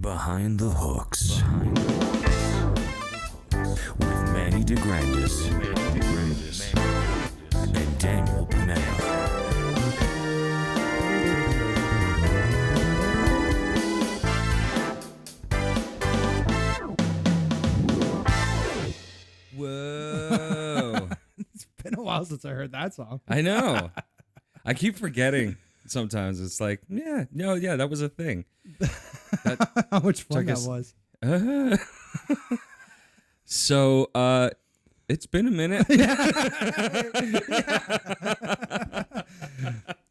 Behind the Hooks. With Manny DeGrandis. And Daniel Panetta. Whoa. It's been a while since I heard that song. I know. I keep forgetting sometimes. It's like, that was a thing. How much fun that was. So, it's been a minute.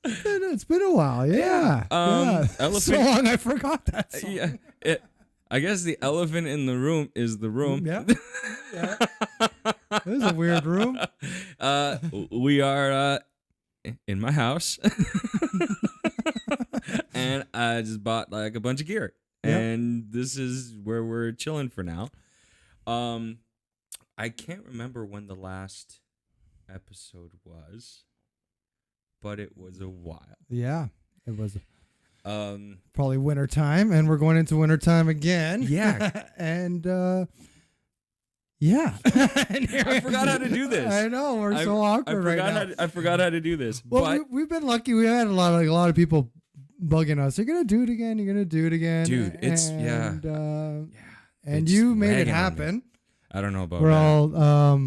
It's been a while, yeah. Elephant, so long I forgot that song. Yeah, I guess the elephant in the room is the room. Yeah. This is a weird room. We are in my house. And I just bought like a bunch of gear. Yep. And this is where we're chilling for now. I can't remember when the last episode was, but it was a while. Yeah, it was probably winter time, and we're going into winter time again. Yeah. And yeah. I forgot how to do this. I know, we're so awkward right now. I forgot how to do this. Well, but we've been lucky. We had a lot of people bugging us. You're gonna do it again. You're gonna do it again, dude. It's and it's you made it dragging on me. happen. I don't know about We're that. all I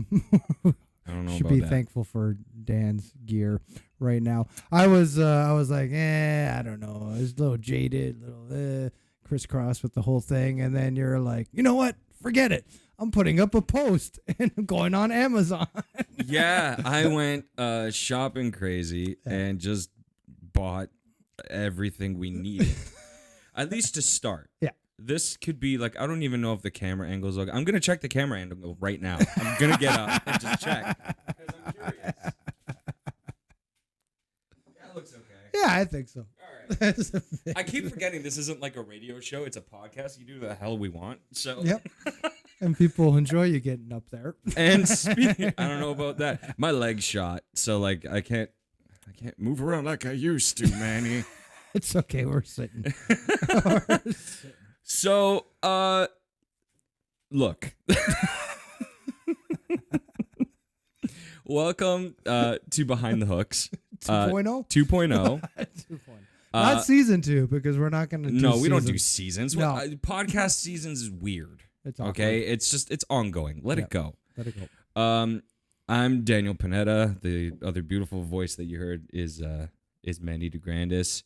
don't know should about be that. thankful for Dan's gear right now. I was like, I don't know. I was a little jaded, little crisscross with the whole thing, and then you're like, you know what? Forget it. I'm putting up a post and I'm going on Amazon. Yeah, I went shopping crazy and just bought everything we needed. At least to start. Yeah. This could be like, I don't even know if the camera angles look. I'm going to check the camera angle right now. I'm going to get up and just check. Because I'm curious. That looks okay. Yeah, I think so. All right. I keep forgetting this isn't like a radio show. It's a podcast. You do the hell we want. So. Yep. And people enjoy you getting up there. And speaking, I don't know about that. My leg's shot. So like, I can't move around like I used to, Manny. It's okay. We're sitting. So, look. Welcome to Behind the Hooks. 2.0? 2.0. 2.0. Not season 2, because we're not going to do No, we don't do seasons. No. Podcast seasons is weird. It's awkward. Okay? It's ongoing. Let it go. Let it go. I'm Daniel Panetta. The other beautiful voice that you heard is Manny DeGrandis.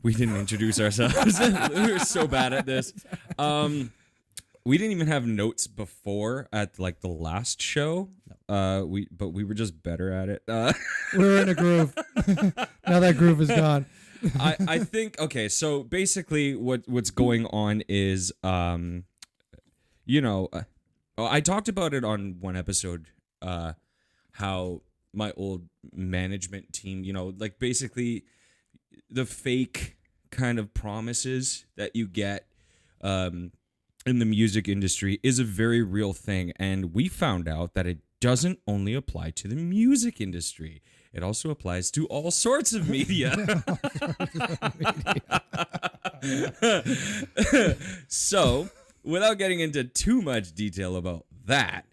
We didn't introduce ourselves. We were so bad at this. We didn't even have notes before at like the last show. But we were just better at it. We're in a groove. Now that groove is gone. I think okay. So basically, what's going on is I talked about it on one episode. How my old management team, like basically the fake kind of promises that you get in the music industry is a very real thing. And we found out that it doesn't only apply to the music industry. It also applies to all sorts of media. So, without getting into too much detail about that,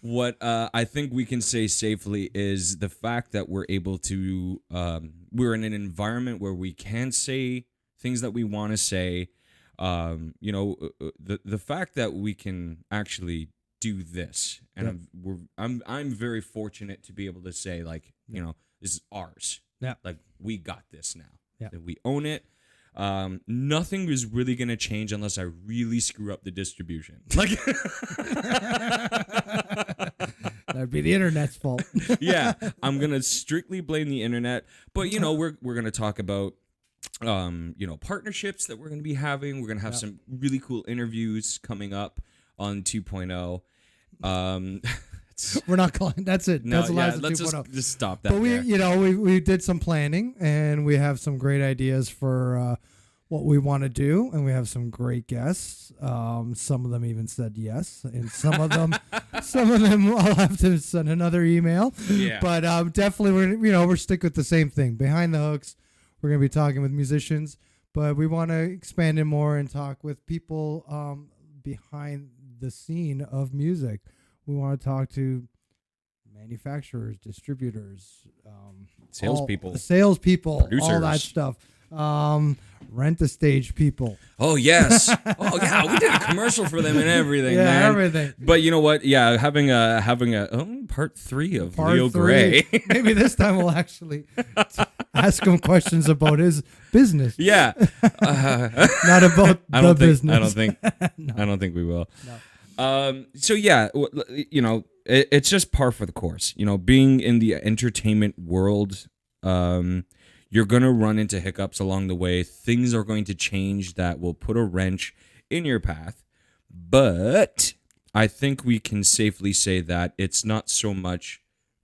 what I think we can say safely is the fact that we're able to, we're in an environment where we can say things that we want to say. The fact that we can actually do this, and I'm very fortunate to be able to say like, this is ours. Yeah. Like we got this now. Yeah. That we own it. Nothing is really going to change unless I really screw up the distribution. Like that'd be the internet's fault. Yeah, I'm going to strictly blame the internet, but we're going to talk about partnerships that we're going to be having. We're going to have some really cool interviews coming up on 2.0. We're not calling. That's it. No, that's the last let's 2.0. just stop that. But we did some planning, and we have some great ideas for what we want to do, and we have some great guests. Some of them even said yes, and some of them I'll have to send another email. Yeah. But definitely we're stick with the same thing. Behind the Hooks, we're gonna be talking with musicians, but we want to expand it more and talk with people behind the scene of music. We want to talk to manufacturers, distributors, Salespeople. all that Producers. stuff. Rent a stage people. Oh yes. Oh yeah. We did a commercial for them and everything, Yeah, man. everything. But you know what? Yeah, having a part 3 of Part Leo 3. Gray. Maybe this time we'll actually ask him questions about his business, Yeah. not about I the don't think. business. I don't think. No. I don't think we will. No. So yeah, you know, it's just par for the course. You know, being in the entertainment world, you're gonna run into hiccups along the way. Things are going to change that will put a wrench in your path. But I think we can safely say that it's not so much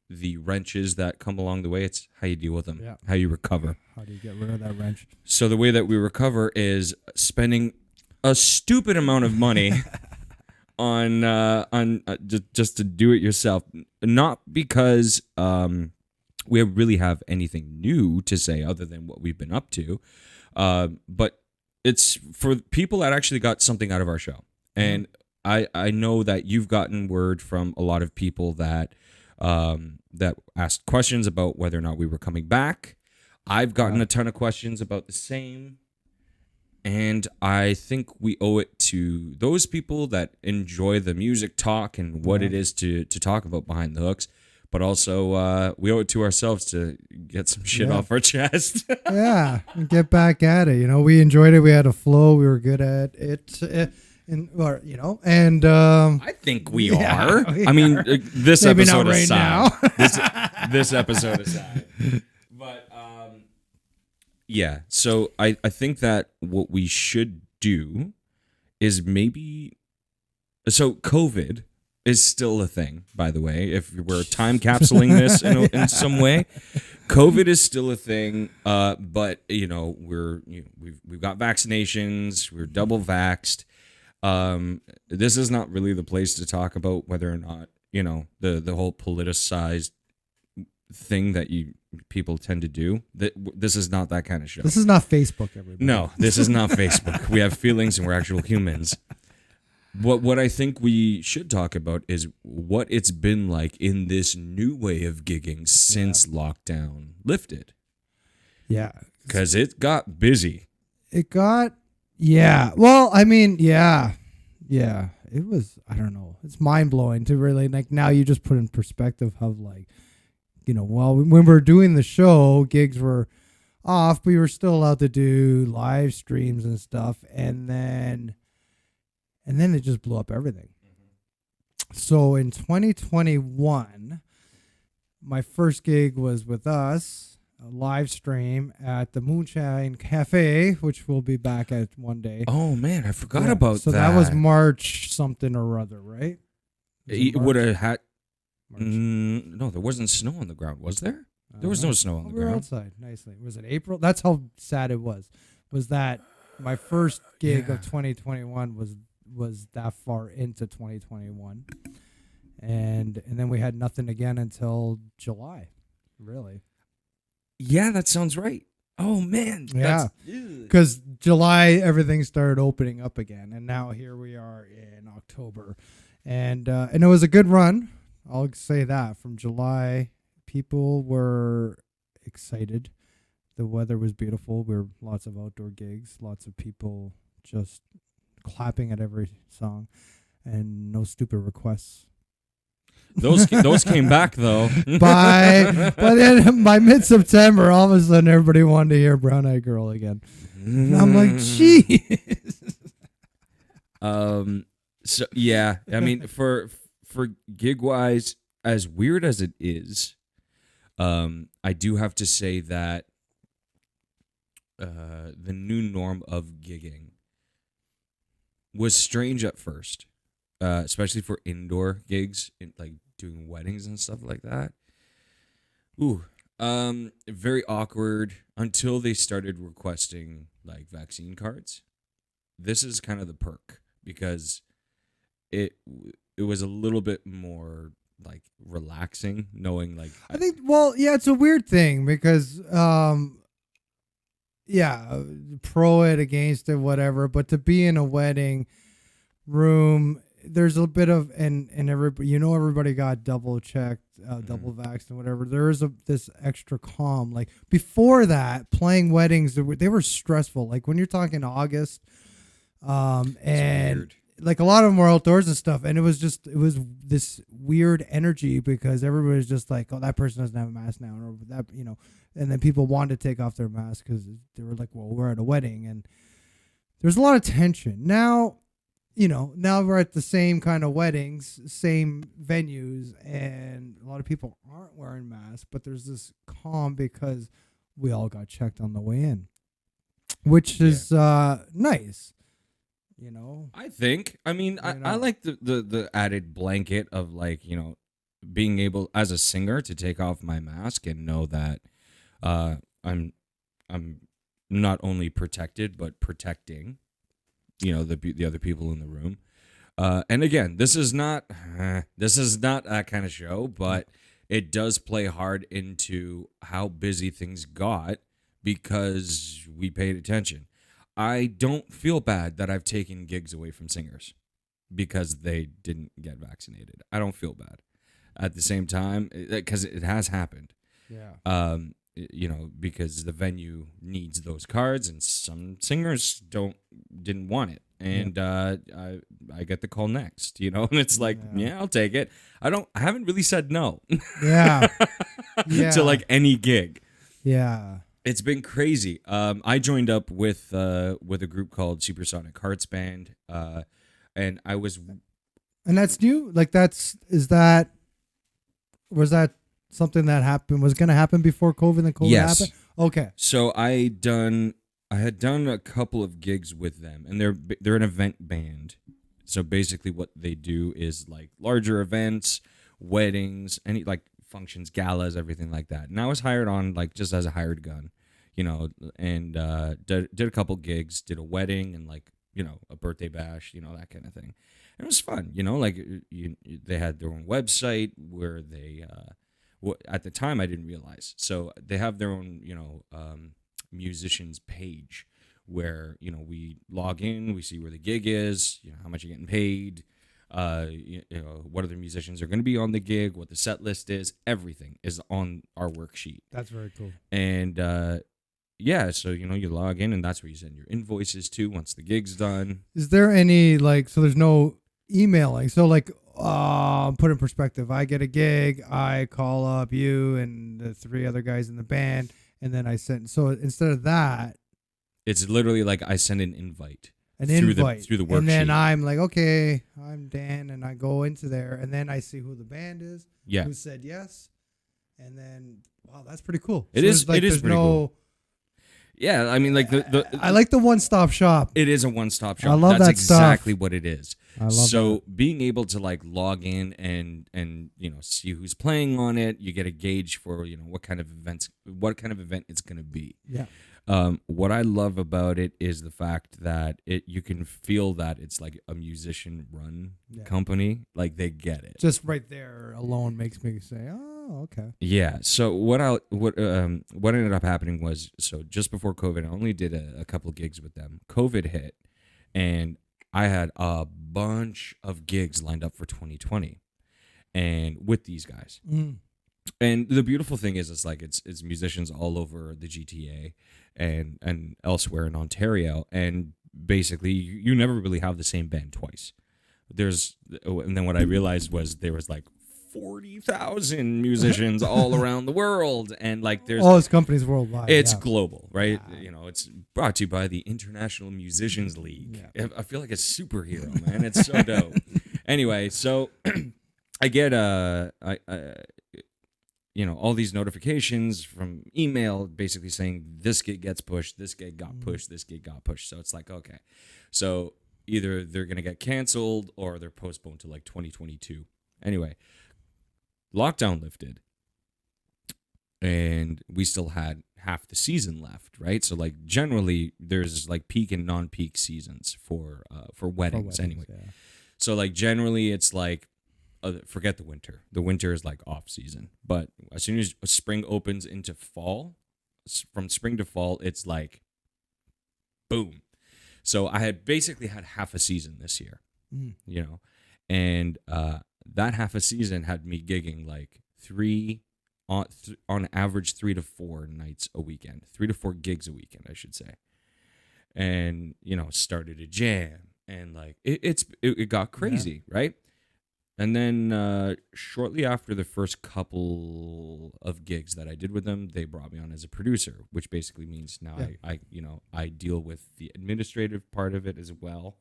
the wrenches that come along the way; it's how you deal with them, Yeah. how you recover. How do you get rid of that wrench? So the way that we recover is spending a stupid amount of money on just to do it yourself. Not because we really have anything new to say other than what we've been up to, but it's for people that actually got something out of our show. And I know that you've gotten word from a lot of people that that asked questions about whether or not we were coming back. I've gotten a ton of questions about the same. And I think we owe it to those people that enjoy the music talk and what it is to talk about behind the hooks. But also, we owe it to ourselves to get some shit off our chest. Yeah, and get back at it. You know, we enjoyed it. We had a flow. We were good at it. And I think we are. we I mean, this Maybe episode not right aside. now. This episode aside. But yeah. So I think that what we should do is maybe. So COVID is still a thing, by the way. If we're time capsuling this in some way, COVID is still a thing. But you know, we've got vaccinations. We're double vaxxed. This is not really the place to talk about whether or not, you know, the whole politicized thing that people tend to do. This is not that kind of show. This is not Facebook, everybody. No, this is not Facebook. We have feelings and we're actual humans. What I think we should talk about is what it's been like in this new way of gigging since lockdown lifted. Yeah. Because it got busy. It got, well, I mean, yeah, it was, I don't know, it's mind-blowing to really, like, now you just put in perspective of, like, you know, well, when we were doing the show, gigs were off, but we were still allowed to do live streams and stuff, and then it just blew up everything. So in 2021, my first gig was with us, a live stream at the Moonshine Cafe, which we'll be back at one day. Oh man, I forgot about that. So that was March something or other, right? It would have had. March. No, there wasn't snow on the ground, was there? There was no snow on the We were ground. outside nicely. Was it April? That's how sad it was. Was that my first gig of 2021 was that far into 2021, and then we had nothing again until July, really. Yeah, that sounds right. Oh man, Yeah, because July everything started opening up again, and now here we are in October, and it was a good run. I'll say that from July, people were excited. The weather was beautiful. There were lots of outdoor gigs, lots of people just clapping at every song, and no stupid requests. Those came back though. By mid-September, all of a sudden everybody wanted to hear Brown Eyed Girl again. And I'm like, geez. So yeah, I mean, for gig wise, as weird as it is, I do have to say that the new norm of gigging was strange at first, especially for indoor gigs, like doing weddings and stuff like that. Ooh, very awkward until they started requesting like vaccine cards. This is kind of the perk because it was a little bit more like relaxing knowing like I think, well, yeah, it's a weird thing because yeah, pro it, against it, whatever. But to be in a wedding room, there's a bit of and everybody, everybody got double checked, double vaxxed and whatever. There is this extra calm. Like before that, playing weddings, they were stressful. Like when you're talking August, and weird. like a lot of them were outdoors and stuff, and it was this weird energy because everybody's just like, oh, that person doesn't have a mask now, or that, and then people wanted to take off their mask because they were like, well, we're at a wedding, and there's a lot of tension now. Now we're at the same kind of weddings, same venues, and a lot of people aren't wearing masks, but there's this calm because we all got checked on the way in, which is nice. I think. I mean, I like the added blanket of like, being able as a singer to take off my mask and know that I'm not only protected but protecting, the other people in the room. And again, this is not that kind of show, but it does play hard into how busy things got because we paid attention. I don't feel bad that I've taken gigs away from singers because they didn't get vaccinated. I don't feel bad. At the same time, because it has happened. Yeah. Because the venue needs those cards, and some singers didn't want it, and I get the call next, and it's like, yeah, I'll take it. I haven't really said no. Yeah. To like any gig. Yeah. It's been crazy. I joined up with a group called Supersonic Hearts Band, and I was. And that's new. Like was that something that was going to happen before COVID and COVID happened? Okay. So I had done a couple of gigs with them, and they're an event band. So basically what they do is like larger events, weddings, any like functions, galas, everything like that. And I was hired on like just as a hired gun, and did a couple gigs, did a wedding and like, a birthday bash, that kind of thing. And it was fun, like they had their own website where they at the time I didn't realize. So they have their own, musicians page where, we log in, we see where the gig is, how much you're getting paid, what other musicians are going to be on the gig, what the set list is, everything is on our worksheet. That's very cool. And so you log in, and that's where you send your invoices to once the gig's done. Is there any so there's no emailing? So put in perspective, I get a gig, I call up you and the three other guys in the band, and then I send. So instead of that, it's literally like I send an invite. Through the worksheet. And then I'm like, okay, I'm Dan, and I go into there, and then I see who the band is, who said yes, and then wow, that's pretty cool. It is pretty cool. Yeah, I mean, like I like the one-stop shop. It is a one-stop shop. I love That's that exactly stuff. what it is. I love so being able to like log in and see who's playing on it, you get a gauge for what kind of event it's going to be. Yeah. What I love about it is the fact that you can feel that it's like a musician-run company. Like they get it. Just right there alone makes me say, "Oh, okay." Yeah. So what ended up happening was, so just before COVID, I only did a couple of gigs with them. COVID hit, and I had a bunch of gigs lined up for 2020, and with these guys. Mm. And the beautiful thing is, it's musicians all over the GTA and elsewhere in Ontario, and basically you never really have the same band twice. And then what I realized was there was like 40,000 musicians all around the world, and like there's all these companies worldwide. It's global, right? Yeah. It's brought to you by the International Musicians League. Yeah. I feel like a superhero, man. It's so dope. Anyway, so I get all these notifications from email basically saying this gig gets pushed, this gig got pushed, this gig got pushed. So it's like, okay, so either they're going to get canceled or they're postponed to like 2022. Anyway, lockdown lifted and we still had half the season left, right? So like generally there's like peak and non-peak seasons for weddings anyway. Yeah. So like generally it's like, forget the winter. The winter is like off season. But as soon as spring opens into fall, from spring to fall, it's like boom. So I had basically had half a season this year, you know, and that half a season had me gigging like on average 3 to 4 nights a weekend, 3 to 4 gigs a weekend, I should say. And, you know, started a jam and like it got crazy, right? And then shortly after the first couple of gigs that I did with them, they brought me on as a producer, which basically means now I deal with the administrative part of it as well,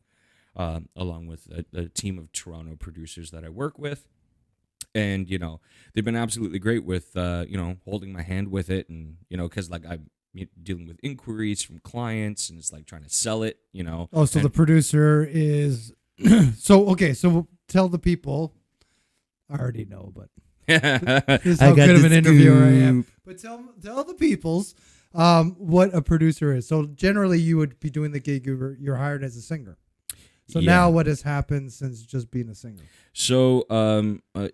along with a team of Toronto producers that I work with. And, you know, they've been absolutely great with, you know, holding my hand with it. And, you know, because like I'm dealing with inquiries from clients and it's like trying to sell it, you know. Oh, so the producer is so tell the people. I already know, but this is how good of an interviewer I am. But tell the peoples what a producer is. So generally, you would be doing the gig. You're hired as a singer. So now, what has happened since just being a singer? So,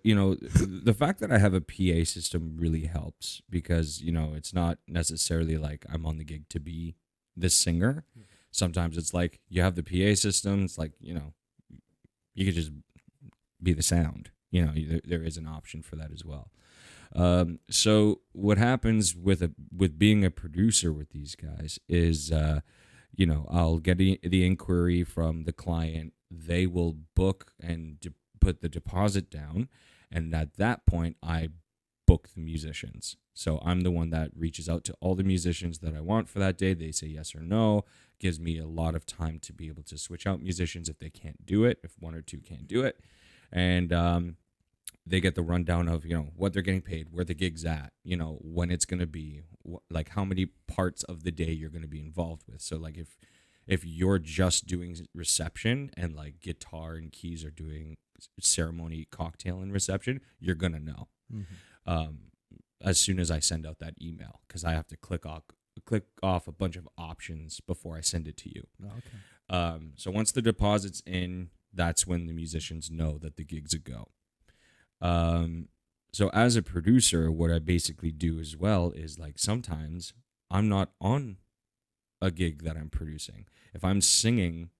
you know, the fact that I have a PA system really helps because, you know, it's not necessarily like I'm on the gig to be this singer. Sometimes it's like you have the PA system. It's like, you know, you could just be the sound. You know, there is an option for that as well. So what happens with being a producer with these guys is, you know, I'll get the inquiry from the client. They will book and put the deposit down. And at that point, I book the musicians. So I'm the one that reaches out to all the musicians that I want for that day. They say yes or no. Gives me a lot of time to be able to switch out musicians if they can't do it, if one or two can't do it. And they get the rundown of, you know, what they're getting paid, where the gig's at, you know, when it's going to be, like how many parts of the day you're going to be involved with. So like if you're just doing reception and like guitar and keys are doing ceremony, cocktail, and reception, you're going to know. As soon as I send out that email, because I have to click off a bunch of options before I send it to you. So once the deposit's in, that's when the musicians know that the gig's a go. So as a producer, what I basically do as well is like sometimes I'm not on a gig that I'm producing. If I'm singing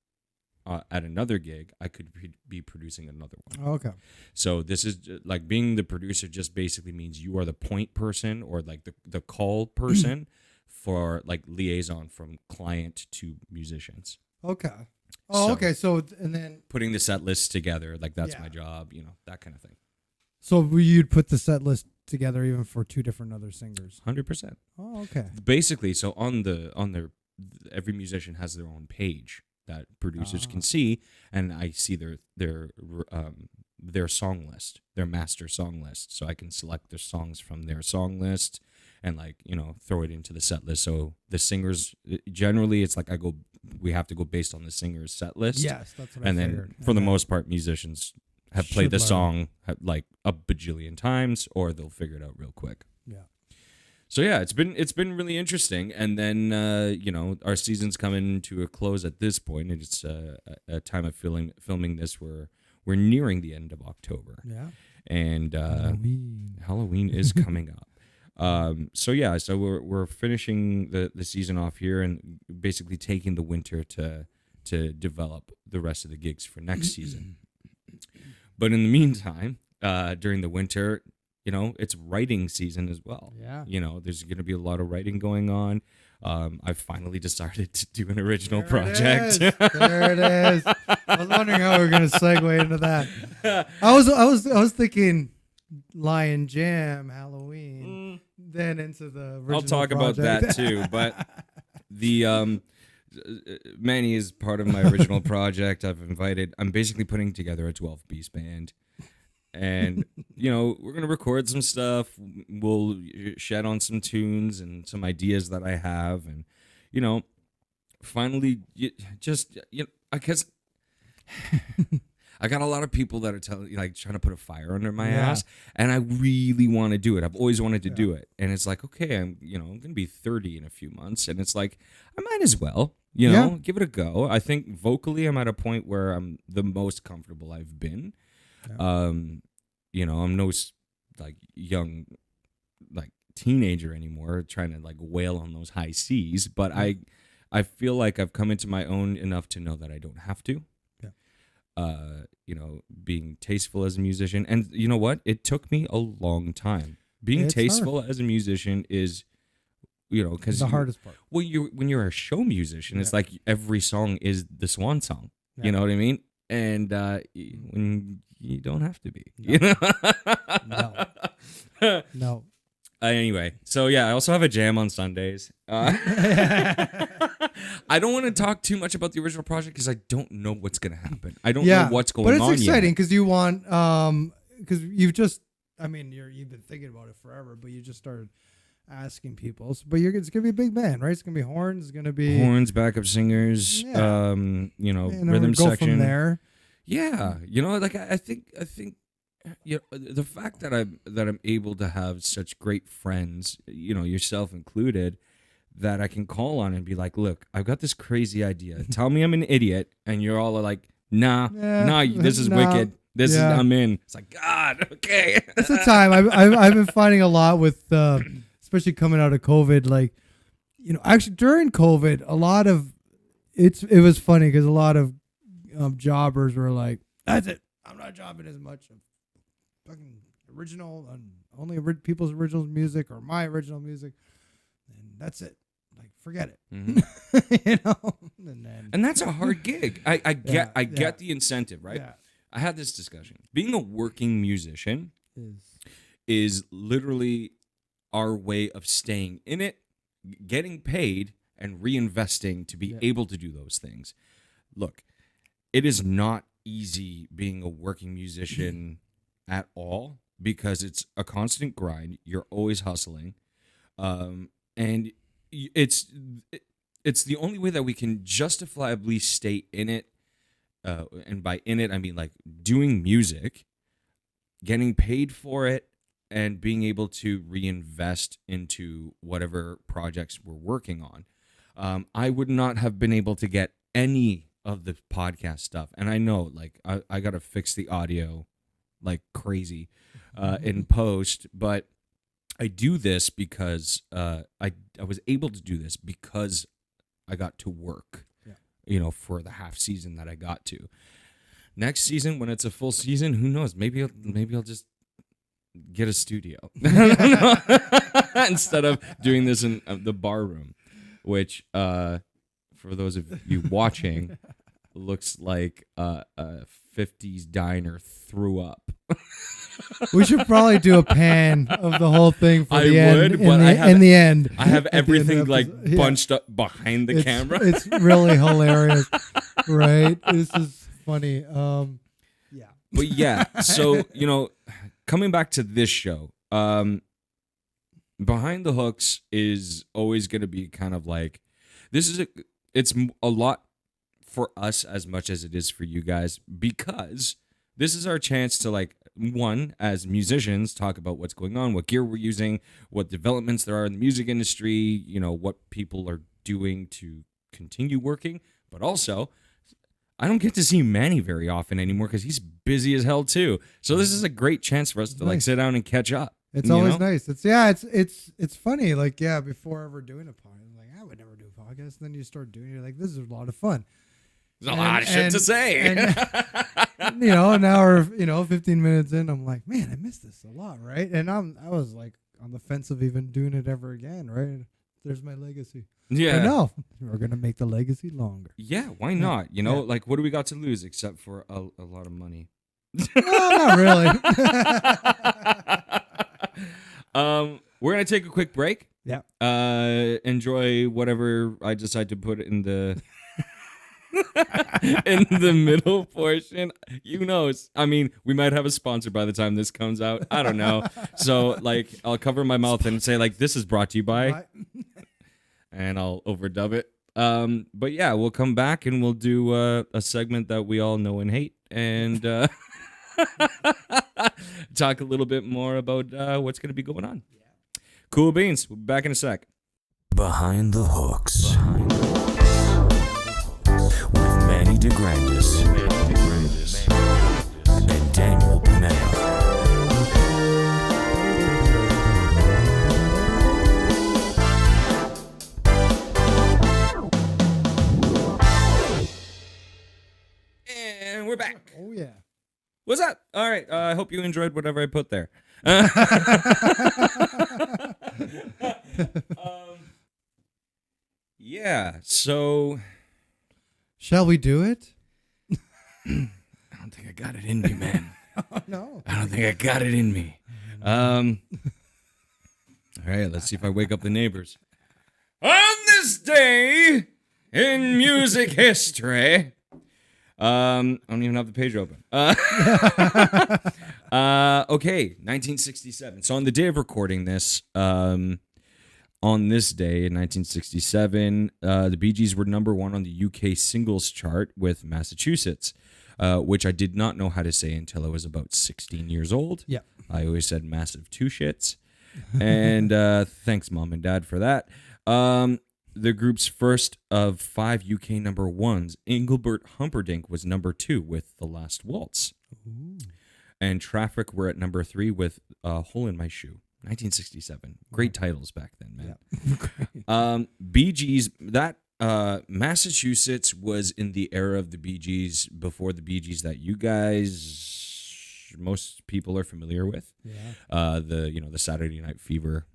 at another gig, I could be producing another one. Okay. So this is like being the producer just basically means you are the point person or like the call person for like liaison from client to musicians. Okay. Oh, So- okay. So and then Putting the set list together, like that's my job, you know, that kind of thing. so you'd put the set list together even for two different other singers. 100%. Oh, okay. Basically, so on their every musician has their own page that producers can see, and I see their song list, their master song list, so I can select their songs from their song list and like, you know, throw it into the set list. So the singers generally it's like we have to go based on the singer's set list. Yes, that's what I And figured. then for the most part, musicians have played Should the learn. song like a bajillion times, or they'll figure it out real quick. Yeah. So yeah, it's been really interesting. And then you know, our season's coming to a close at this point, and it's a time of filming this. We're nearing the end of October, Yeah. and Halloween. Halloween is coming up. So yeah, so we're finishing the season off here, and basically taking the winter to develop the rest of the gigs for next season. But in the meantime, during the winter, you know, it's writing season as well. Yeah. You know, there's going to be a lot of writing going on. I've finally decided to do an original There project. It is. There it is. I was wondering how we were going to segue into that. I was thinking Lion Jam, Halloween, then into the original I'll talk about project. that too. But the Manny is part of my original project. I'm basically putting together a 12-piece band. And, you know, we're going to record some stuff. We'll shed on some tunes and some ideas that I have. And, you know, finally, I guess I got a lot of people that are trying to put a fire under my ass. And I really want to do it. I've always wanted to do it. And it's like, okay, I'm going to be 30 in a few months. And it's like, I might as well, give it a go. I think vocally I'm at a point where I'm the most comfortable I've been. Yeah. I'm no like young like teenager anymore trying to like wail on those high C's, but I I feel like I've come into my own enough to know that I don't have to. Yeah. You know, being tasteful as a musician. And you know what? It took me a long time. Being It's tasteful as a musician is, you know, because the hardest part. well, when you're a show musician, it's Yeah. like every song is the swan song. Yeah. You know what I mean? And when you don't have to be, No. you know? No. No. Anyway, so yeah, I also have a jam on Sundays. I don't want to talk too much about the original project because I don't know what's gonna happen. I don't know what's going on. But it's exciting yet. because you want because you've just you've been thinking about it forever, but you just started asking people. But it's gonna be a big band, right? It's gonna be horns. It's gonna be Horns, backup singers, Yeah. You know, and then rhythm we'll go section. from there. Yeah, you know, like I think you know, the fact that I'm able to have such great friends, you know, yourself included, that I can call on and be like, look, I've got this crazy idea. Tell me I'm an idiot, and you're all like, nah, this is Nah. wicked. This is Yeah. I'm in. It's like, God, okay. It's a time I've been finding a lot with especially coming out of COVID. Like, you know, actually during COVID, a lot of it was funny because a lot of jobbers were like, "That's it, I'm not jobbing as much. I'm fucking original and only people's original music or my original music, and that's it. Like, forget it." Mhm. You know, And that's a hard gig. I get yeah. the incentive, right? Yeah, I had this discussion. Being a working musician is is literally our way of staying in it, getting paid, and reinvesting to be Yeah. able to do those things. Look, it is not easy being a working musician at all because it's a constant grind. You're always hustling, and it's the only way that we can justifiably stay in it. And by in it, I mean like doing music, getting paid for it, and being able to reinvest into whatever projects we're working on. I would not have been able to get any of the podcast stuff. And I know, like, I got to fix the audio like crazy in post, but I do this because I was able to do this because I got to work. You know, for the half season that I got to. Next season, when it's a full season, who knows? Maybe I'll just get a studio instead of doing this in the bar room, which for those of you watching, looks like a 50s diner threw up. we should probably do a pan of the whole thing for I the end. would, but in the end, I have at the end of the everything like episode. Yeah. bunched up behind the camera. It's really hilarious, right? This is funny. Yeah. But yeah, so, you know, coming back to this show, Behind the Hooks is always going to be kind of like, it's a lot for us as much as it is for you guys, because this is our chance to, like, one, as musicians, talk about what's going on, what gear we're using, what developments there are in the music industry, you know, what people are doing to continue working, but also I don't get to see Manny very often anymore because he's busy as hell too. So this is a great chance for us to like sit down and catch up. It's you always know? nice. It's funny. Like, before ever doing a podcast, like, I would never do a podcast. And then you start doing it, you're like, this is a lot of fun. There's a lot of shit to say. And, you know, an hour, 15 minutes in, I'm like, man, I missed this a lot, right? And I was like on the fence of even doing it ever again, right? There's my legacy. Yeah. I know. We're going to make the legacy longer. Yeah, why not? You know, Yeah. like, what do we got to lose except for a lot of money? No, not really. We're gonna take a quick break. Yeah. Enjoy whatever I decide to put in the in the middle portion. Who knows? I mean, we might have a sponsor by the time this comes out. I don't know. So, like, I'll cover my mouth and say, like, this is brought to you by, and I'll overdub it. But yeah, we'll come back and we'll do a segment that we all know and hate, and talk a little bit more about what's going to be going on. Cool beans. We'll be back in a sec. Behind the Hooks. With Manny DeGrandis. And Daniel Panetta. And we're back. Oh yeah. What's up? All right. I hope you enjoyed whatever I put there. Yeah. So Shall we do it? I don't think I got it in me, man. Oh no. I don't think I got it in me. All right. Let's see if I wake up the neighbors. On this day in music history. I don't even have the page open. Okay, 1967. So on the day of recording this, on this day in 1967, the Bee Gees were number 1 on the UK singles chart with Massachusetts, which I did not know how to say until I was about 16 years old. Yeah. I always said massive two shits. And thanks, Mom and Dad, for that. The group's first of 5 UK number 1s, Engelbert Humperdinck, was number 2 with The Last Waltz. Ooh. And Traffic were at number 3 with Hole in My Shoe, 1967. Great titles back then, man. Yeah. Bee Gees, that Massachusetts was in the era of the Bee Gees before the Bee Gees that you guys, most people are familiar with. Yeah. The Saturday Night Fever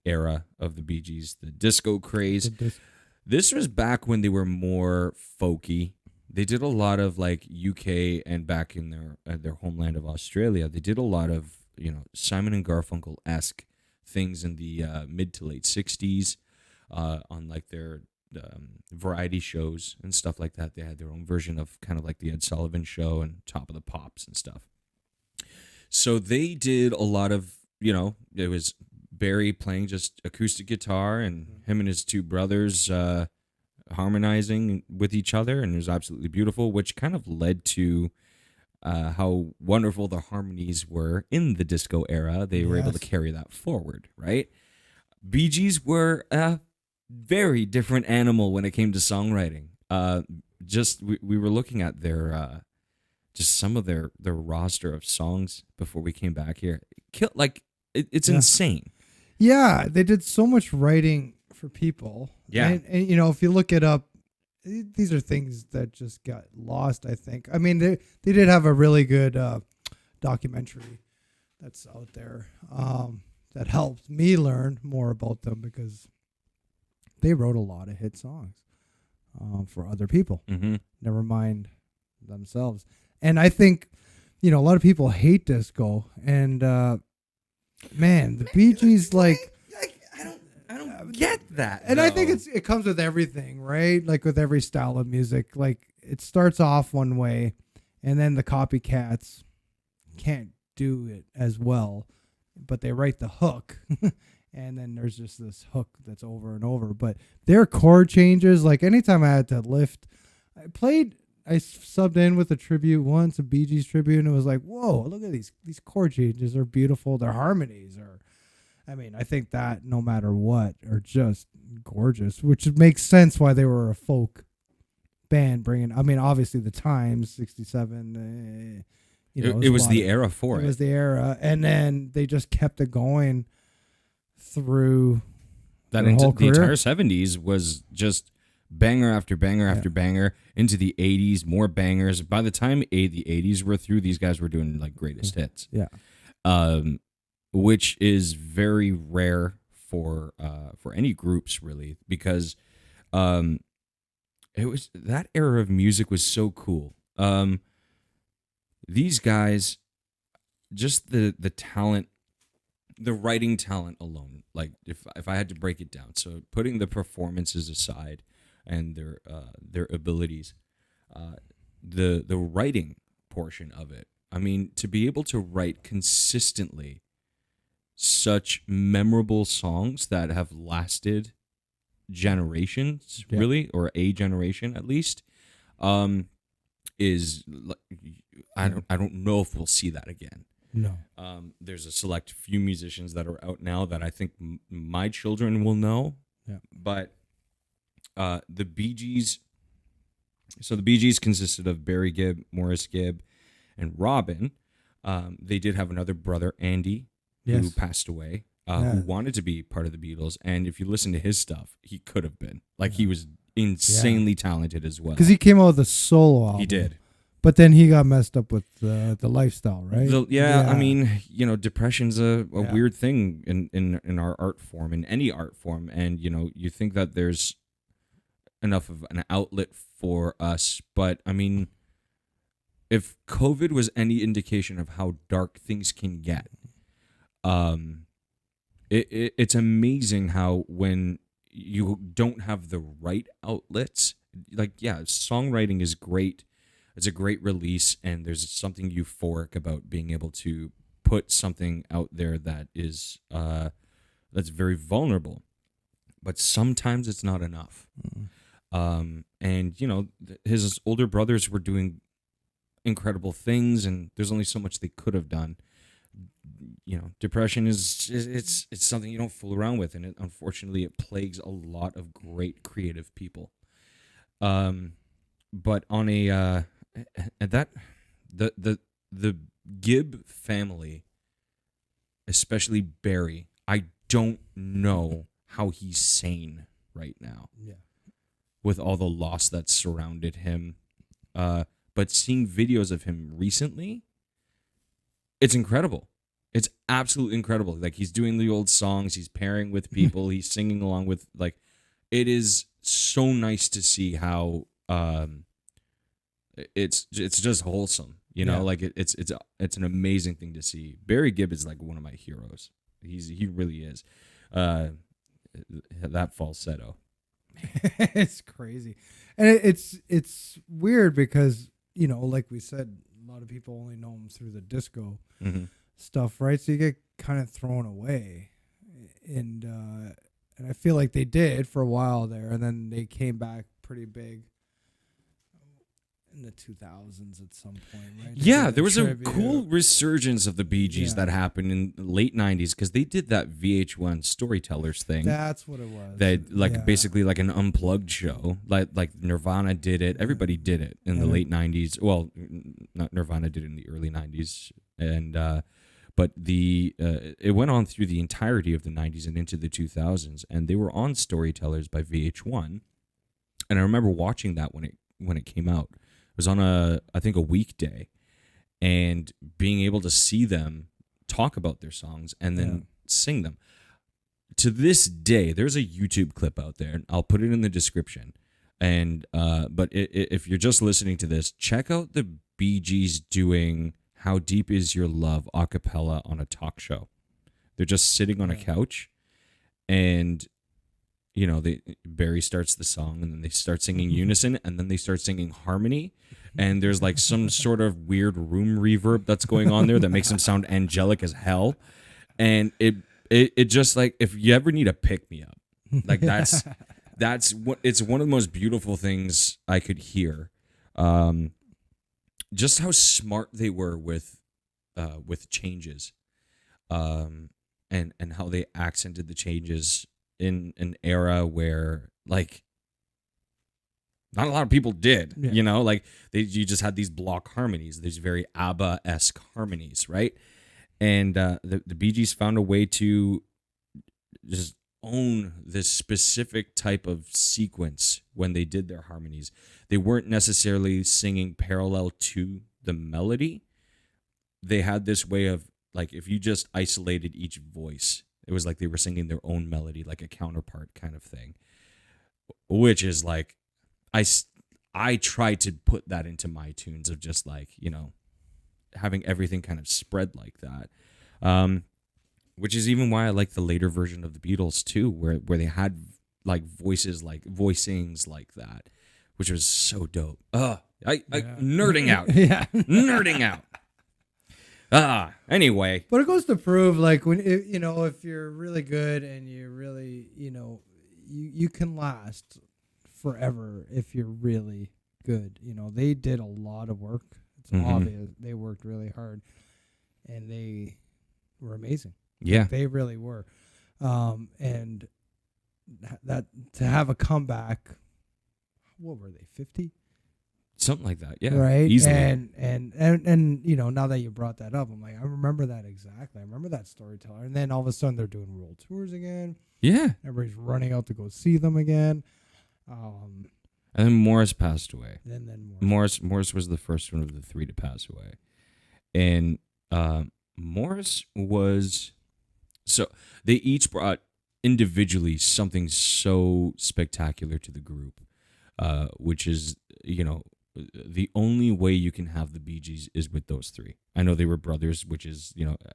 era of the Bee Gees, the disco craze. This was back when they were more folky. They did a lot of like UK, and back in their homeland of Australia, they did a lot of Simon and Garfunkel-esque things in the mid to late 60s on like their variety shows and stuff like that. They had their own version of kind of like the Ed Sullivan Show and Top of the Pops and stuff. So they did a lot of, it was Barry playing just acoustic guitar and him and his 2 brothers harmonizing with each other, and it was absolutely beautiful, which kind of led to how wonderful the harmonies were in the disco era. They were able to carry that forward, right? Bee Gees were a very different animal when it came to songwriting. We were looking at their just some of their roster of songs before we came back here. It's insane. Yeah, they did so much writing for people. Yeah. And if you look it up, these are things that just got lost, I think. I mean, they did have a really good documentary that's out there that helped me learn more about them, because they wrote a lot of hit songs for other people, never mind themselves. And I think, a lot of people hate disco, and man, the Bee Gees, I don't get that. And I think it comes with everything, right? Like with every style of music, like it starts off one way, and then the copycats can't do it as well, but they write the hook, and then there's just this hook that's over and over. But their chord changes, like anytime I had to lift, I subbed in with a tribute once, a Bee Gees tribute, and it was like, whoa, look at these chord changes. They're beautiful. Their harmonies are, I think that no matter what are just gorgeous, which makes sense why they were a folk band obviously the times, 67, it was the era for it. It was the era. And then they just kept it going through that. The entire 70s was just banger after banger after banger, into the 80s, more bangers. By the time the 80s were through, these guys were doing like greatest hits. Yeah. Which is very rare for any groups, really, because it was, that era of music was so cool. These guys, just the talent, the writing talent alone, like if I had to break it down, so putting the performances aside and their abilities, the writing portion of it. I mean, to be able to write consistently such memorable songs that have lasted generations, really, or a generation at least, is I don't know if we'll see that again. No. There's a select few musicians that are out now that I think my children will know. Yeah. But the Bee Gees. So the Bee Gees consisted of Barry Gibb, Morris Gibb, and Robin. They did have another brother, Andy, who passed away, who wanted to be part of the Beatles. And if you listen to his stuff, he could have been. Like, he was insanely talented as well. Because he came out with a solo album. He did. But then he got messed up with the lifestyle, right? I mean, depression's a Yeah. weird thing in our art form, in any art form. And, you think that there's enough of an outlet for us. But, I mean, if COVID was any indication of how dark things can get, it's amazing how when you don't have the right outlets, songwriting is great. It's a great release, and there's something euphoric about being able to put something out there that is that's very vulnerable. But sometimes it's not enough. And his older brothers were doing incredible things, and there's only so much they could have done. Depression it's something you don't fool around with, and unfortunately it plagues a lot of great creative people. But on the Gibb family, especially Barry, I don't know how he's sane right now. Yeah. With all the loss that's surrounded him. But seeing videos of him recently, it's incredible. It's absolutely incredible. Like, he's doing the old songs, he's pairing with people, he's singing along with, it is so nice to see how it's just wholesome, Yeah. it's an amazing thing to see. Barry Gibb is like one of my heroes. He really is. That falsetto. It's crazy. And it's weird because, like we said, a lot of people only know him through the disco stuff, right? So you get kind of thrown away. And I feel like they did for a while there, and then they came back pretty big in the 2000s at some point, right? Yeah, there was a cool resurgence of the Bee Gees that happened in the late 90s because they did that VH1 Storytellers thing. That's what it was. That basically like an unplugged show. Like Nirvana did it. Everybody did it in the late 90s. Well, not Nirvana did it in the early 90s. And but it went on through the entirety of the 90s and into the 2000s, and they were on Storytellers by VH1. And I remember watching that when it came out. It was on I think a weekday, and being able to see them talk about their songs and then sing them. To this day, there's a YouTube clip out there, and I'll put it in the description. And but if you're just listening to this, check out the Bee Gees doing "How Deep Is Your Love" a cappella on a talk show. They're just sitting on a couch, and Barry starts the song, and then they start singing unison, and then they start singing harmony, and there's like some sort of weird room reverb that's going on there that makes them sound angelic as hell. And it just, like, if you ever need a pick me up, like that's what it's one of the most beautiful things I could hear. Just how smart they were with changes, and how they accented the changes in an era where, like, not a lot of people did. Yeah. You just had these block harmonies, these very ABBA-esque harmonies, right? And the Bee Gees found a way to just own this specific type of sequence when they did their harmonies. They weren't necessarily singing parallel to the melody. They had this way of, like, if you just isolated each voice, it was like they were singing their own melody, like a counterpart kind of thing, which is like, I try to put that into my tunes of just, like, having everything kind of spread like that. Which is even why I like the later version of the Beatles too, where they had like voicings like that, which was so dope. Nerding out. Yeah. Nerding out. Anyway. But it goes to prove, like, when if you're really good and you're really, you can last forever if you're really good. They did a lot of work. It's obvious they worked really hard, and they were amazing. Yeah, they really were. And that to have a comeback, what were they, 50? Something like that, yeah. Right. Easily. And now that you brought that up, I'm like, I remember that exactly. I remember that Storyteller. And then all of a sudden they're doing world tours again. Yeah. Everybody's running out to go see them again. And then Morris passed away. And then Morris. Morris was the first one of the three to pass away. And Morris was... So they each brought individually something so spectacular to the group, which is, the only way you can have the Bee Gees is with those three. I know they were brothers, which is,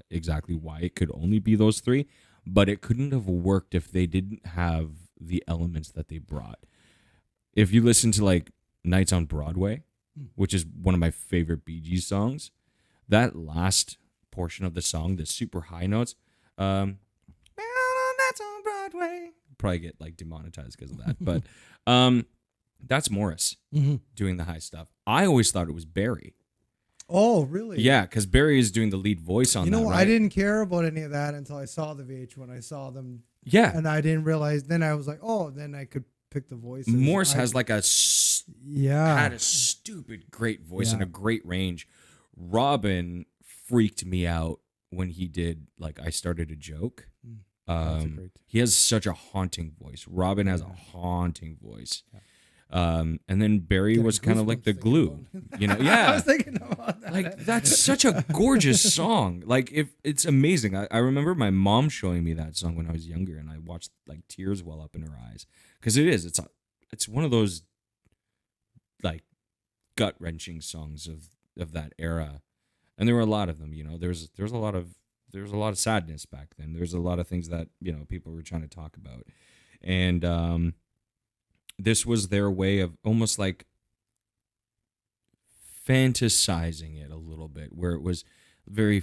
exactly why it could only be those three, but it couldn't have worked if they didn't have the elements that they brought. If you listen to like Nights on Broadway, which is one of my favorite Bee Gees songs, that last portion of the song, the super high notes, Nights on Broadway, probably get like demonetized because of that, but that's Morris doing the high stuff. I always thought it was Barry. Oh, really? Yeah, because Barry is doing the lead voice on that. You know, right? I didn't care about any of that until I saw the VH1. I saw them. Yeah. And I didn't realize. Then I was like, oh, then I could pick the voices. Morris has like had a stupid great voice and a great range. Robin freaked me out when he did like I Started a Joke. He has such a haunting voice. Robin has a haunting voice. Yeah. And then Barry was kind of like the glue, I was thinking about that. Like that's such a gorgeous song. Like if it's amazing. I remember my mom showing me that song when I was younger, and I watched like tears well up in her eyes because it's one of those like gut wrenching songs of that era, and there were a lot of them. There's a lot of sadness back then. There's a lot of things that people were trying to talk about, and this was their way of almost like fantasizing it a little bit, where it was very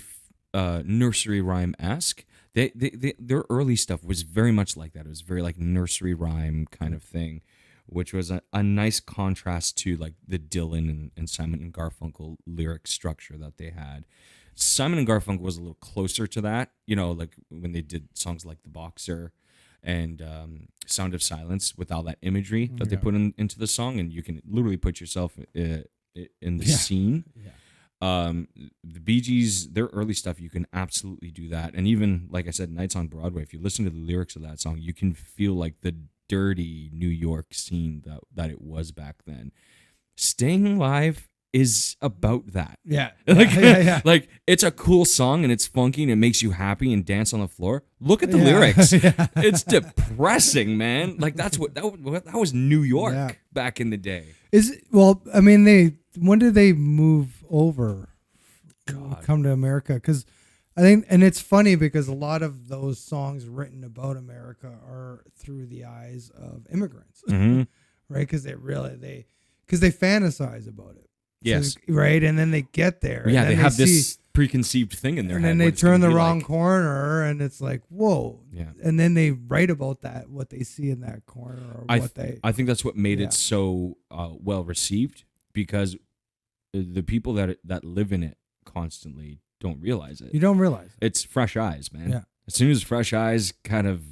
nursery rhyme-esque. Their early stuff was very much like that. It was very like nursery rhyme kind of thing, which was a nice contrast to like the Dylan and Simon and Garfunkel lyric structure that they had. Simon and Garfunkel was a little closer to that, like when they did songs like The Boxer and Sound of Silence with all that imagery that they put into the song, and you can literally put yourself in the scene. Yeah. The Bee Gees, their early stuff, you can absolutely do that. And even, like I said, Nights on Broadway, if you listen to the lyrics of that song, you can feel like the dirty New York scene that it was back then. Staying Alive is about that. Yeah. Like it's a cool song and it's funky and it makes you happy and dance on the floor. Look at the lyrics. It's depressing, man. Like that was New York back in the day. When did they move over? Come to America? Because I think, and it's funny because a lot of those songs written about America are through the eyes of immigrants, right? Because they fantasize about it. Yes. So, right. And then they get there. Yeah. And they have this preconceived thing in their head. And then they turn the wrong corner and it's like, whoa. Yeah. And then they write about that, what they see in that corner or I think that's what made it so well received, because the people that live in it constantly don't realize it. You don't realize it. It's fresh eyes, man. Yeah. As soon as fresh eyes kind of,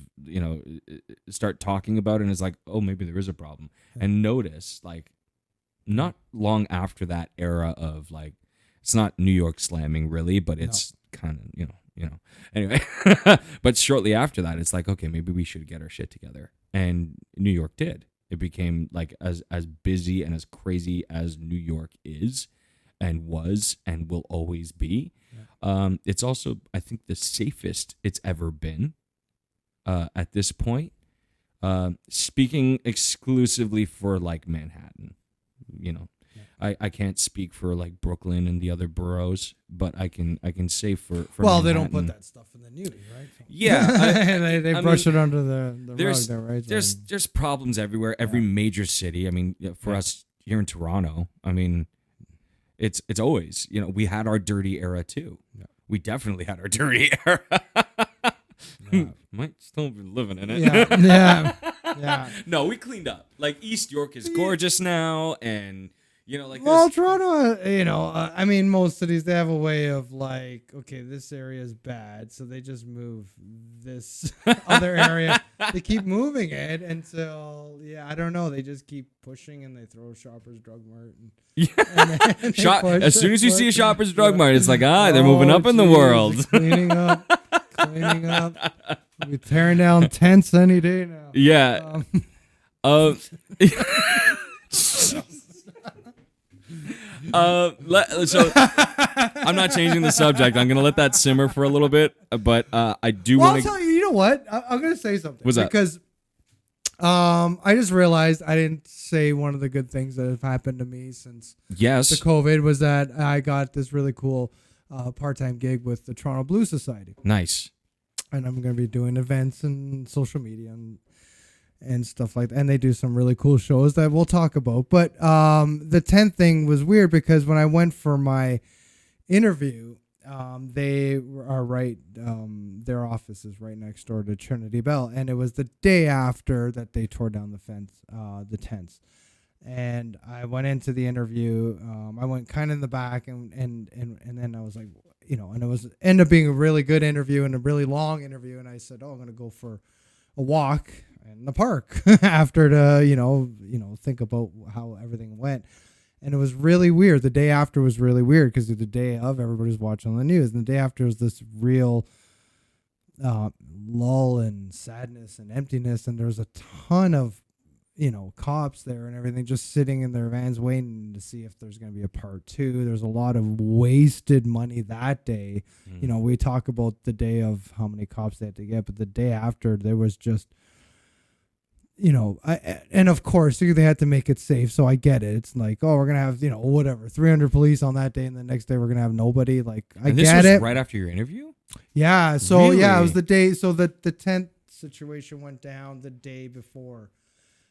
start talking about it, and it's like, oh, maybe there is a problem. Yeah. And notice, like, not long after that era of like, it's not New York slamming really, but it's kind of, anyway, but shortly after that, it's like, okay, maybe we should get our shit together. And New York did. It became like as busy and as crazy as New York is and was and will always be. Yeah. It's also, I think, the safest it's ever been at this point. Speaking exclusively for like Manhattan. I can't speak for like Brooklyn and the other boroughs, but I can say for well, Manhattan, they don't put that stuff in the news, right? So. Yeah, they brush it under the rug there, right? There's problems everywhere, every major city. I mean, for us here in Toronto, I mean, it's always, we had our dirty era too. Yeah. We definitely had our dirty era. Might still be living in it. Yeah. No, we cleaned up. Like East York is gorgeous now, and Toronto, I mean, most cities, they have a way of like, okay, this area is bad, so they just move this other area. They keep moving it until, I don't know, they just keep pushing and they throw Shoppers Drug Mart. As soon as you see a Shoppers Drug Mart, it's like, they're moving up in the world. Cleaning up. We're tearing down tents any day now. Yeah. So I'm not changing the subject. I'm gonna let that simmer for a little bit, but I do Well, want I'll to. tell you. You know what? I'm gonna say something. What's that? Because I just realized I didn't say one of the good things that have happened to me since Yes. the COVID was that I got this really cool part-time gig with the Toronto Blues Society, Nice. and I'm gonna be doing events and social media and stuff like that. And they do some really cool shows that we'll talk about. But the tent thing was weird because when I went for my interview, they are right. Their office is right next door to Trinity Bell, and it was the day after that they tore down the fence, the tents. And I went into the interview. I went kind of in the back, and then I was like, and it was ended up being a really good interview and a really long interview. And I said, I'm going to go for a walk in the park after to think about how everything went. And it was really weird. The day after was really weird because the day of everybody's watching the news, and the day after was this real lull and sadness and emptiness. And there's a ton of cops there and everything, just sitting in their vans waiting to see if there's going to be a part 2. There's a lot of wasted money that day. We talk about the day of how many cops they had to get, but the day after there was just and of course they had to make it safe, so I get it. It's like, we're gonna have 300 police on that day, and the next day we're gonna have nobody. Like, I And this get was it. right after your interview? Yeah. So Really? yeah, it was the day. So the tent situation went down the day before,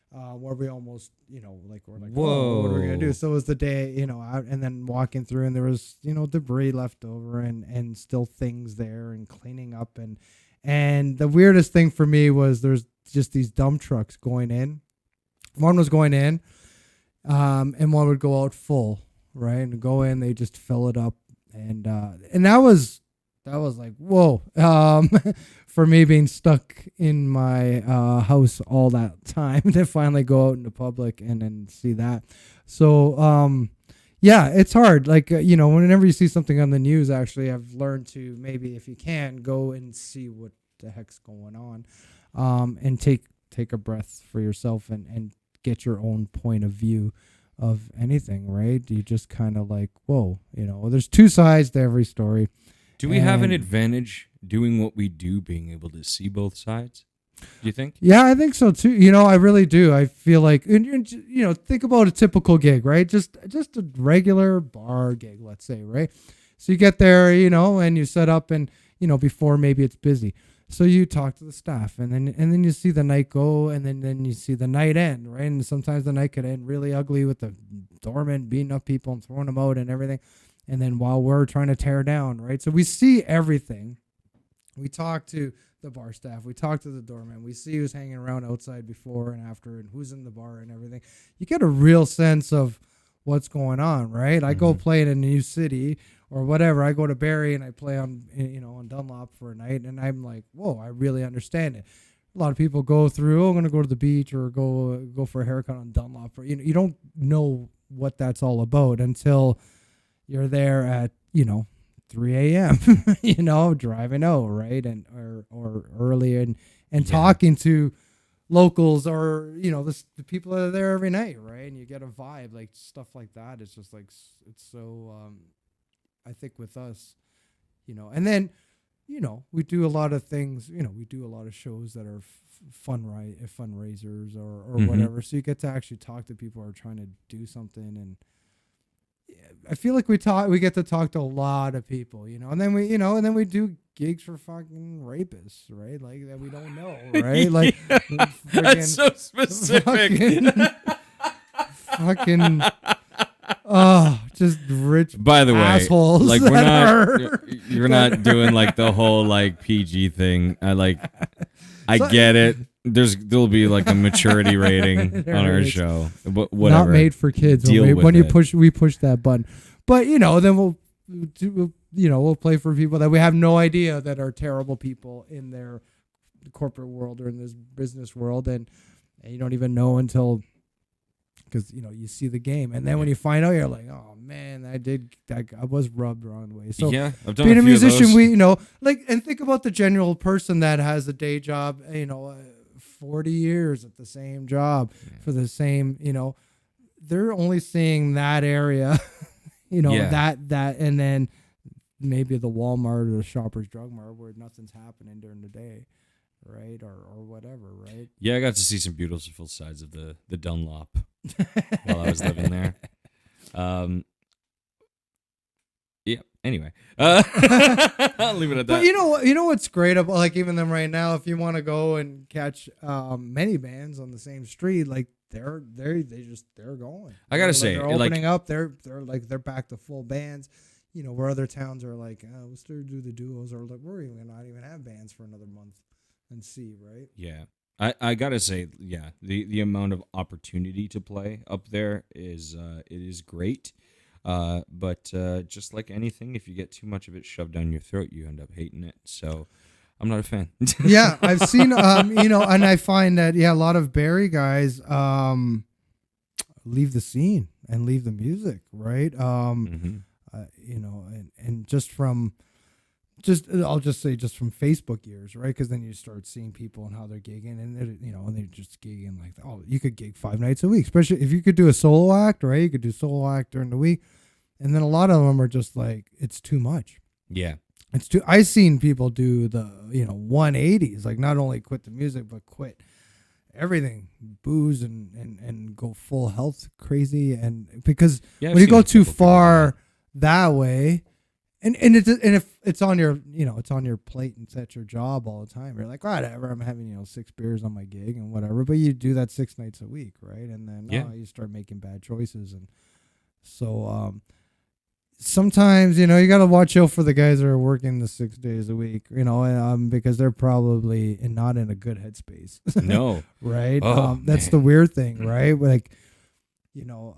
where we almost we're like, whoa, what are we gonna do? So it was the day out, and then walking through, and there was debris left over, and still things there, and cleaning up, and the weirdest thing for me was there's just these dump trucks going in. One was going in, and one would go out full, right? And go in, they just fill it up, and that was like, whoa, for me being stuck in my house all that time to finally go out into public and then see that. So yeah, it's hard. Like whenever you see something on the news, actually, I've learned to maybe, if you can, go and see what the heck's going on. And take a breath for yourself and get your own point of view of anything, right? You just kind of like, whoa, there's two sides to every story. Do we have an advantage doing what we do, being able to see both sides? Do you think? Yeah, I think so too. I really do. I feel like, think about a typical gig, right? Just a regular bar gig, let's say, right? So you get there, and you set up, and before maybe it's busy. So you talk to the staff, and then you see the night go, and then you see the night end, right? And sometimes the night could end really ugly with the doorman beating up people and throwing them out and everything. And then while we're trying to tear down, right? So we see everything. We talk to the bar staff. We talk to the doorman. We see who's hanging around outside before and after, and who's in the bar and everything. You get a real sense of what's going on, right? I go play in a new city or whatever. I go to Barrie and I play on Dunlop for a night, and I'm like, whoa, I really understand it. A lot of people go through, I'm going to go to the beach or go for a haircut on Dunlop. Or, you don't know what that's all about until you're there at, 3 a.m., driving out, right? And or early and talking to locals or, the people that are there every night, right? And you get a vibe, like stuff like that. It's just like, it's so, I think with us, and then, we do a lot of things, we do a lot of shows that are fundraisers or whatever. So you get to actually talk to people who are trying to do something. And I feel like we get to talk to a lot of people, and then we do gigs for fucking rapists, right? Like that we don't know, right? Like That's so specific. Fucking just rich By the way, assholes. like you're not doing like the whole like PG thing. I get it. There'll be like a maturity rating on our show. But whatever. Not made for kids. Deal with it. We push that button. But then we'll play for people that we have no idea that are terrible people in their corporate world or in this business world, and you don't even know until, because you see the game, and then when you find out, you're like, oh man, I was rubbed the wrong way. So yeah, I've done being a musician, we and think about the general person that has a day job, 40 years at the same job for the same, they're only seeing that area, Yeah. that, and then maybe the Walmart or the Shoppers Drug Mart where nothing's happening during the day, right? Or whatever, right? Yeah, I got to see some beautiful sides of the Dunlop while I was living there. Yeah. Anyway, I'll leave it at that. But you know what's great about like even them right now, if you want to go and catch many bands on the same street, like they're going. I gotta Like, say, they're like- opening up. They're back to full bands. Where other towns are like, we'll still do the duos, or like we're even not even have bands for another month and see, right? Yeah. I gotta say, yeah, the amount of opportunity to play up there is it is great. But just like anything, if you get too much of it shoved down your throat, you end up hating it. So I'm not a fan. Yeah, I've seen, and I find that, a lot of Barrie guys leave the scene and leave the music, right? Mhm. And I'll just say from Facebook years, right? Because then you start seeing people and how they're gigging, and they're just gigging like, oh, you could gig 5 nights a week, especially if you could do a solo act, right? You could do solo act during the week, and then a lot of them are just like, it's too much. Yeah. It's too. I've seen people do the 180s, like not only quit the music but quit everything, booze and go full health crazy, and because Yeah, I've when you seen go a too couple people do far that way, and if it's on your it's on your plate and it's at your job all the time, you're like, whatever, I'm having 6 beers on my gig and whatever, but you do that 6 nights a week, right? And then you start making bad choices, and so sometimes you got to watch out for the guys that are working the 6 days a week, because they're probably not in a good headspace. No. Right? Oh, that's man. the weird thing, right? Like,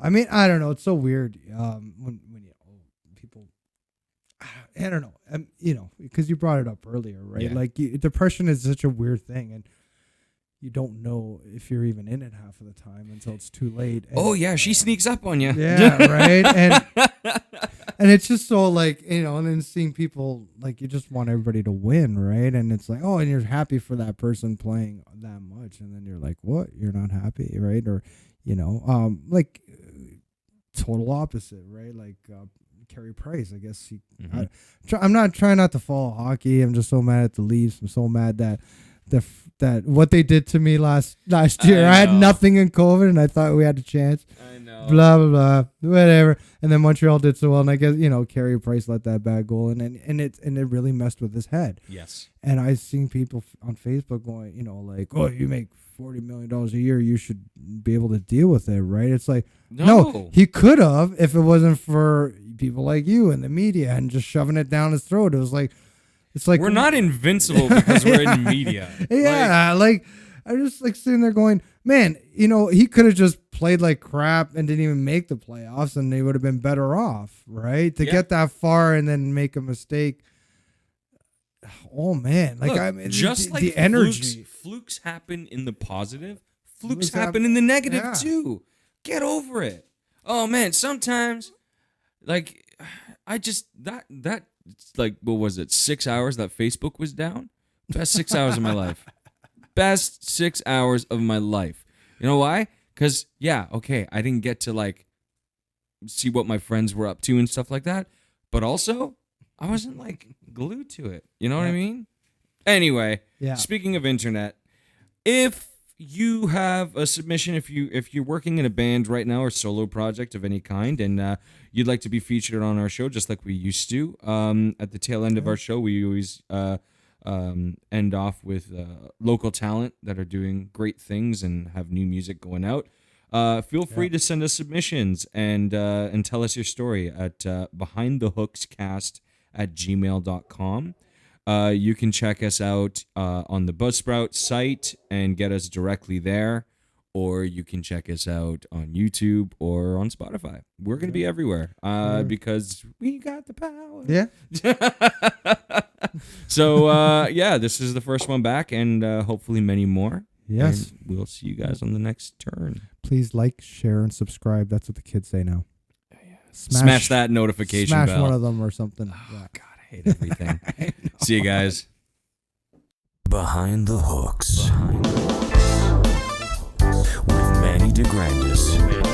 I mean, I don't know. It's so weird when people, I don't know, because you brought it up earlier, right? Yeah. Like depression is such a weird thing, and you don't know if you're even in it half of the time until it's too late. And, Oh yeah, she sneaks up on you. yeah, right. And it's just so like, and then seeing people, like, you just want everybody to win, right? And it's like, oh, and you're happy for that person playing that much, and then you're like, what? You're not happy, right? Or, like total opposite, right? Like Carey Price, I guess I'm not trying not to follow hockey. I'm just so mad at the Leafs. I'm so mad that what they did to me last year. I had nothing in COVID, and I thought we had a chance. I know. Blah blah blah, whatever. And then Montreal did so well, and I guess Carey Price let that bad goal, and it really messed with his head. Yes. And I've seen people on Facebook going, like, oh, you make $40 million a year, you should be able to deal with it, right? It's like, no, he could have if it wasn't for people like you and the media and just shoving it down his throat. It was like. It's like We're not invincible because we're in media. Yeah, like I'm just like sitting there going, man, he could have just played like crap and didn't even make the playoffs, and they would have been better off, right? To get that far and then make a mistake. Oh man, like, Look, I mean, just like the energy. flukes happen in the positive, flukes happen in the negative too. Get over it. Oh man, sometimes, like, I just that. Like, what was it, 6 hours that Facebook was down? Best 6 hours of my life. Best 6 hours of my life. You know why? Because, I didn't get to, like, see what my friends were up to and stuff like that. But also, I wasn't, like, glued to it. You know what I mean? Anyway, speaking of internet, if you have a submission, if you're working in a band right now or solo project of any kind, and you'd like to be featured on our show just like we used to, at the tail end of our show, we always end off with local talent that are doing great things and have new music going out. Feel free to send us submissions and tell us your story at behindthehookscast@gmail.com. You can check us out on the Buzzsprout site and get us directly there, or you can check us out on YouTube or on Spotify. We're going to be everywhere because we got the power. Yeah. So, this is the first one back, and hopefully many more. Yes. And we'll see you guys on the next turn. Please like, share, and subscribe. That's what the kids say now. Smash that notification smash bell. One of them or something. Oh, God, I hate everything. See you guys. Behind the Hooks. With Manny DeGrandis.